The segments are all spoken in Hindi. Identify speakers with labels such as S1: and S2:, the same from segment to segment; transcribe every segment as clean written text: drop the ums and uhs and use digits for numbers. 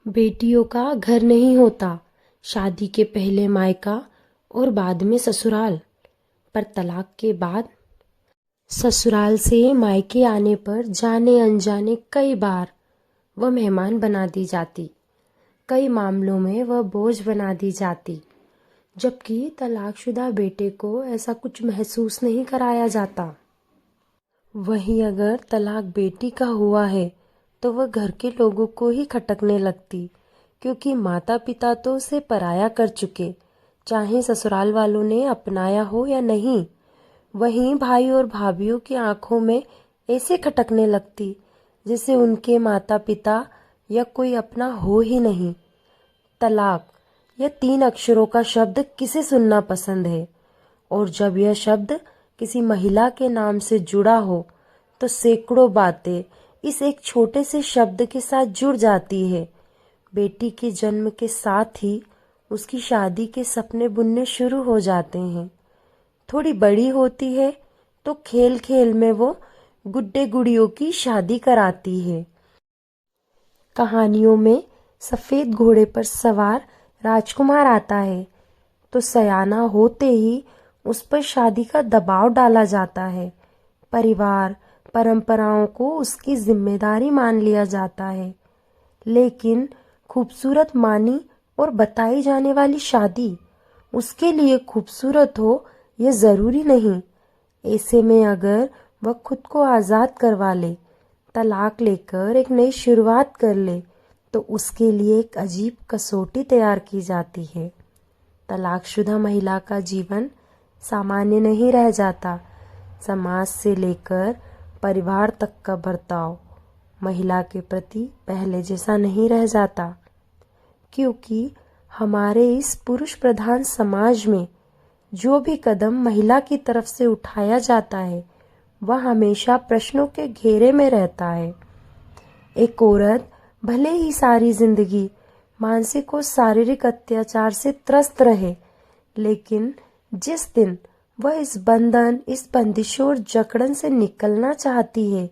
S1: बेटियों का घर नहीं होता, शादी के पहले मायका और बाद में ससुराल। पर तलाक के बाद ससुराल से मायके आने पर जाने अनजाने कई बार वह मेहमान बना दी जाती, कई मामलों में वह बोझ बना दी जाती। जबकि तलाकशुदा बेटे को ऐसा कुछ महसूस नहीं कराया जाता। वहीं अगर तलाक बेटी का हुआ है तो वह घर के लोगों को ही खटकने लगती, क्योंकि माता पिता तो उसे पराया कर चुके, चाहे ससुराल वालों ने अपनाया हो या नहीं। वहीं भाई और भाभीओं की आंखों में ऐसे खटकने लगती जैसे उनके माता पिता या कोई अपना हो ही नहीं। तलाक, यह 3 अक्षरों का शब्द किसे सुनना पसंद है? और जब यह शब्द किसी महिला के नाम से जुड़ा हो तो सैकड़ों बातें इस एक छोटे से शब्द के साथ जुड़ जाती है। बेटी के जन्म के साथ ही उसकी शादी के सपने बुनने शुरू हो जाते हैं। थोड़ी बड़ी होती है तो खेल खेल में वो गुड्डे गुड़ियों की शादी कराती है। कहानियों में सफेद घोड़े पर सवार राजकुमार आता है तो सयाना होते ही उस पर शादी का दबाव डाला जाता है। परिवार परंपराओं को उसकी जिम्मेदारी मान लिया जाता है। लेकिन खूबसूरत मानी और बताई जाने वाली शादी उसके लिए खूबसूरत हो यह जरूरी नहीं। ऐसे में अगर वह खुद को आज़ाद करवा ले, तलाक लेकर एक नई शुरुआत कर ले, तो उसके लिए एक अजीब कसौटी तैयार की जाती है। तलाकशुदा महिला का जीवन सामान्य नहीं रह जाता। समाज से लेकर परिवार तक का बर्ताव महिला के प्रति पहले जैसा नहीं रह जाता, क्योंकि हमारे इस पुरुष प्रधान समाज में जो भी कदम महिला की तरफ से उठाया जाता है वह हमेशा प्रश्नों के घेरे में रहता है। एक औरत भले ही सारी जिंदगी मानसिक और शारीरिक अत्याचार से त्रस्त रहे, लेकिन जिस दिन वह इस बंधन, इस बंदिशों और जकड़न से निकलना चाहती है,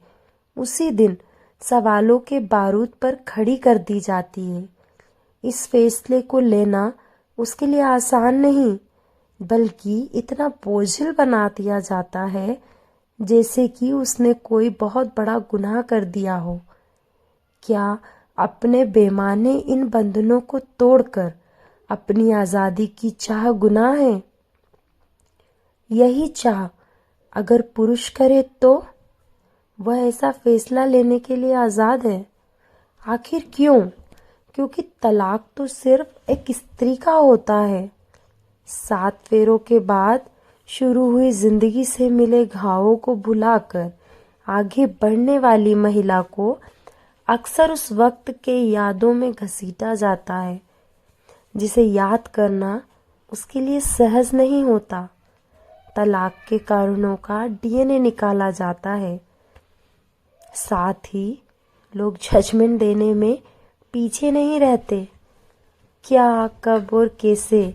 S1: उसी दिन सवालों के बारूद पर खड़ी कर दी जाती है। इस फैसले को लेना उसके लिए आसान नहीं, बल्कि इतना बोझिल बना दिया जाता है जैसे कि उसने कोई बहुत बड़ा गुनाह कर दिया हो। क्या अपने बेमाने इन बंधनों को तोड़कर अपनी आज़ादी की चाह गुनाह है? यही चाह अगर पुरुष करे तो वह ऐसा फैसला लेने के लिए आज़ाद है। आखिर क्यों? क्योंकि तलाक तो सिर्फ एक स्त्री का होता है। 7 फेरों के बाद शुरू हुई जिंदगी से मिले घावों को भुलाकर आगे बढ़ने वाली महिला को अक्सर उस वक्त के यादों में घसीटा जाता है जिसे याद करना उसके लिए सहज नहीं होता। तलाक के कारणों का डीएनए निकाला जाता है। साथ ही लोग जजमेंट देने में पीछे नहीं रहते। क्या, कब और कैसे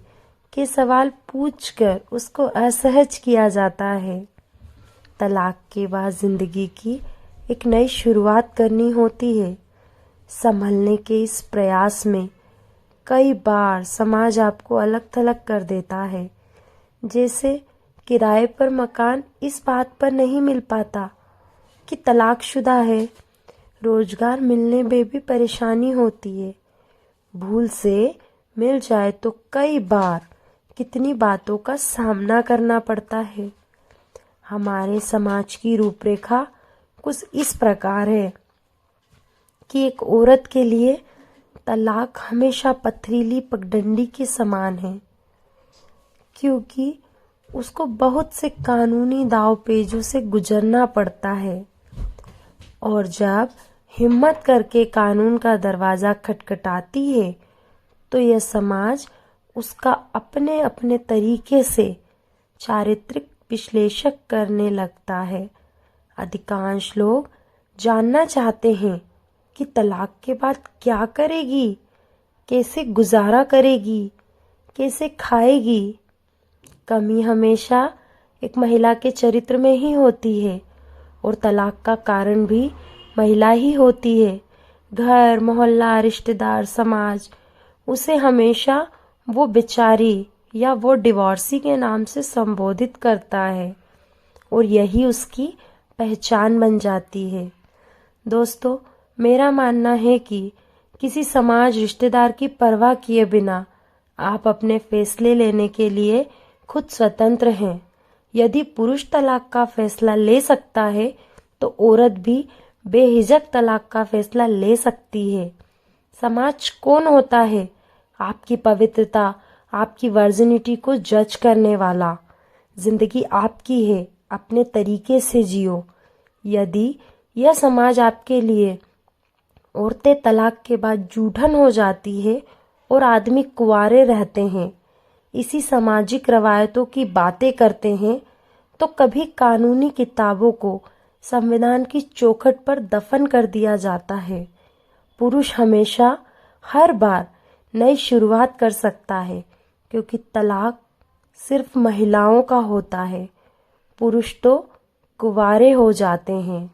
S1: के सवाल पूछकर उसको असहज किया जाता है। तलाक के बाद जिंदगी की एक नई शुरुआत करनी होती है। संभलने के इस प्रयास में कई बार समाज आपको अलग थलग कर देता है। जैसे किराए पर मकान इस बात पर नहीं मिल पाता कि तलाकशुदा है, रोजगार मिलने में भी परेशानी होती है। भूल से मिल जाए तो कई बार कितनी बातों का सामना करना पड़ता है। हमारे समाज की रूपरेखा कुछ इस प्रकार है कि एक औरत के लिए तलाक हमेशा पथरीली पगडंडी के समान है, क्योंकि उसको बहुत से कानूनी दाव पेचों से गुजरना पड़ता है। और जब हिम्मत करके कानून का दरवाजा खटखटाती है तो यह समाज उसका अपने अपने तरीके से चारित्रिक विश्लेषण करने लगता है। अधिकांश लोग जानना चाहते हैं कि तलाक के बाद क्या करेगी, कैसे गुजारा करेगी, कैसे खाएगी। कमी हमेशा एक महिला के चरित्र में ही होती है और तलाक का कारण भी महिला ही होती है। घर, मोहल्ला, रिश्तेदार, समाज उसे हमेशा वो बेचारी या वो डिवोर्सी के नाम से संबोधित करता है और यही उसकी पहचान बन जाती है। दोस्तों, मेरा मानना है कि किसी समाज, रिश्तेदार की परवाह किए बिना आप अपने फैसले लेने के लिए खुद स्वतंत्र हैं। यदि पुरुष तलाक का फैसला ले सकता है तो औरत भी बेहिजक तलाक का फैसला ले सकती है। समाज कौन होता है आपकी पवित्रता, आपकी वर्जिनिटी को जज करने वाला? जिंदगी आपकी है, अपने तरीके से जियो। यदि यह समाज आपके लिए औरतें तलाक के बाद जूठन हो जाती है और आदमी कुंवारे रहते हैं, इसी सामाजिक रवायतों की बातें करते हैं, तो कभी कानूनी किताबों को संविधान की चौखट पर दफन कर दिया जाता है। पुरुष हमेशा हर बार नई शुरुआत कर सकता है, क्योंकि तलाक सिर्फ महिलाओं का होता है। पुरुष तो कुंवारे हो जाते हैं।